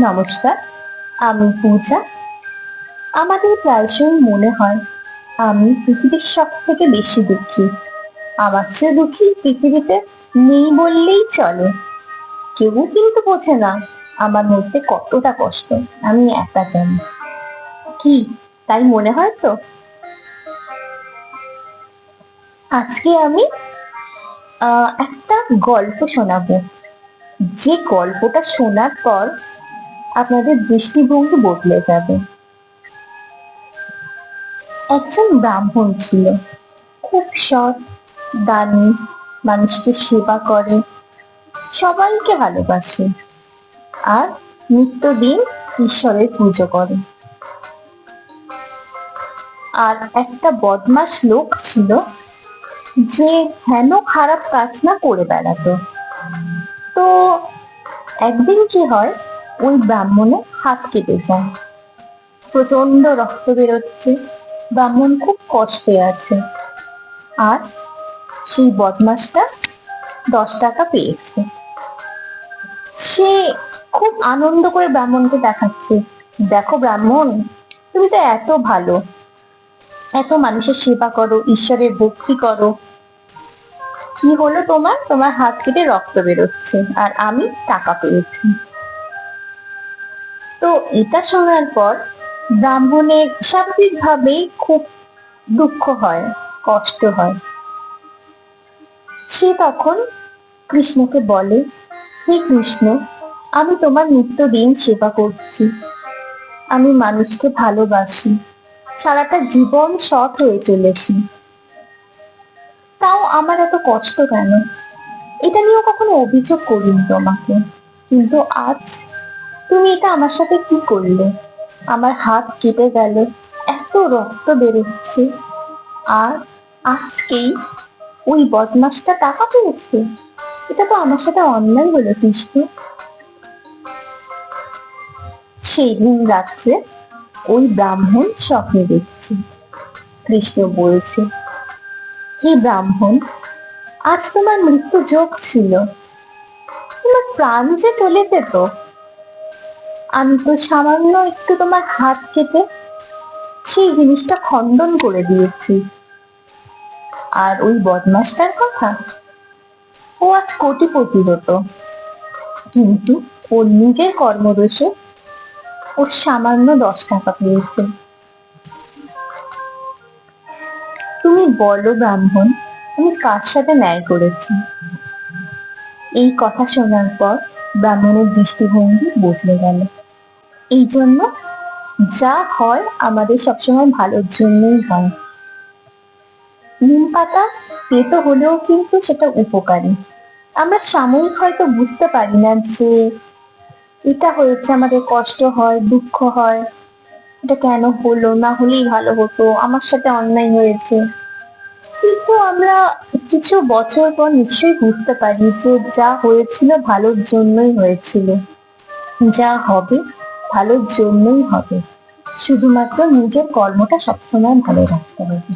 নমস্কার, আমি পূজা। আমাদের প্রায়শই মনে হয় আমি পৃথিবীর সব থেকে বেশি দুঃখী। আমার চেয়ে দুঃখী পৃথিবীতে নেই বললেই চলে। কেউ কিন্তু বোঝে না আমার মধ্যে কতটা কষ্ট। আমি একা কেন, কি তাই মনে হয় তো? আজকে আমি একটা গল্প শোনাবো, যে গল্পটা শোনার পর আপনাদের দৃষ্টিভঙ্গি বদলে যাবে। একজন ব্রাহ্মণ ছিল, খুব সৎ, দানি, মানুষকে সেবা করে, সবাইকে ভালোবাসে, আর নিত্যদিন ঈশ্বরের পুজো করে। আর একটা বদমাশ লোক ছিল, যে হেন খারাপ কাজ না করে বেড়াতো। তো একদিন কি হয়, ওই ব্রাহ্মণের হাত কেটে যায়, প্রচন্ড রক্ত বেরোচ্ছে, ব্রাহ্মণ খুব কষ্টে আছে। আর সেই বদমাশটা 10 টাকা পেয়েছে। সে খুব আনন্দ করে ব্রাহ্মণকে দেখাচ্ছে, দেখো ব্রাহ্মণ, তুমি তো এত ভালো, এত মানুষের সেবা করো, ঈশ্বরের ভক্তি করো, কি হলো তোমার? তোমার হাত কেটে রক্ত বেরোচ্ছে, আর আমি টাকা পেয়েছি। তো এটা শোনার পর ব্রাহ্মণের স্বাভাবিকভাবেই খুব দুঃখ হয়, কষ্ট হয়। সে তখন কৃষ্ণকে বলে, হে কৃষ্ণ, আমি তোমার নিত্যদিন সেবা করছি, আমি মানুষকে ভালোবাসি, সারাটা জীবন সৎ হয়ে চলেছি, তাও আমার এত কষ্ট কেন? এটা নিয়েও কখনো অভিযোগ করিনি তোমাকে, কিন্তু আজ তুমি এটা আমার সাথে কি করলে? আমার হাত কেটে গেল, এত রক্ত বেরোচ্ছে, আর আজকেই ওই বদমাসটা টাকা পেয়েছে। এটা তো আমার সাথে অন্যায় হলো কৃষ্ণ। সেই দিন রাত্রে ওই ব্রাহ্মণ স্বপ্নে দেখছে, কৃষ্ণ বলছে, হে ব্রাহ্মণ, আজ তোমার মৃত্যু যোগ ছিল, তোমার প্রাণ যে চলে যেত, আমি তো সামান্য একটু তোমার হাত কেটে সেই জিনিসটা খণ্ডন করে দিয়েছি। আর ওই বদমাসটার কথা, ও আজ কোটিপতি হতো, কিন্তু ওর নিজের কর্মদোষে ও সামান্য 10 টাকা পেয়েছে। তুমি বলো ব্রাহ্মণ, আমি কার সাথে ন্যায় করেছি? এই কথা শোনার পর ব্রাহ্মণের দৃষ্টিভঙ্গি বদলে গেল। এই জন্য যা হয় আমাদের সবসময় ভালোর জন্যই হয়। নিম পাতা তেতো হলেও কিন্তু সেটা উপকারী। আমরা সাময়িক হয়তো বুঝতে পারি না যে এটা হয়েছে, আমাদের কষ্ট হয়, দুঃখ হয়, এটা কেন হলো, না হলেই ভালো হতো, আমার সাথে অন্যায় হয়েছে। কিন্তু আমরা কিছু বছর পর নিশ্চয়ই বুঝতে পারি যে যা হয়েছিল ভালোর জন্যই হয়েছিল, যা হবে ভালোর জন্যই হবে। শুধুমাত্র নিজের কর্মটা সবসময় ভালো রাখতে হবে।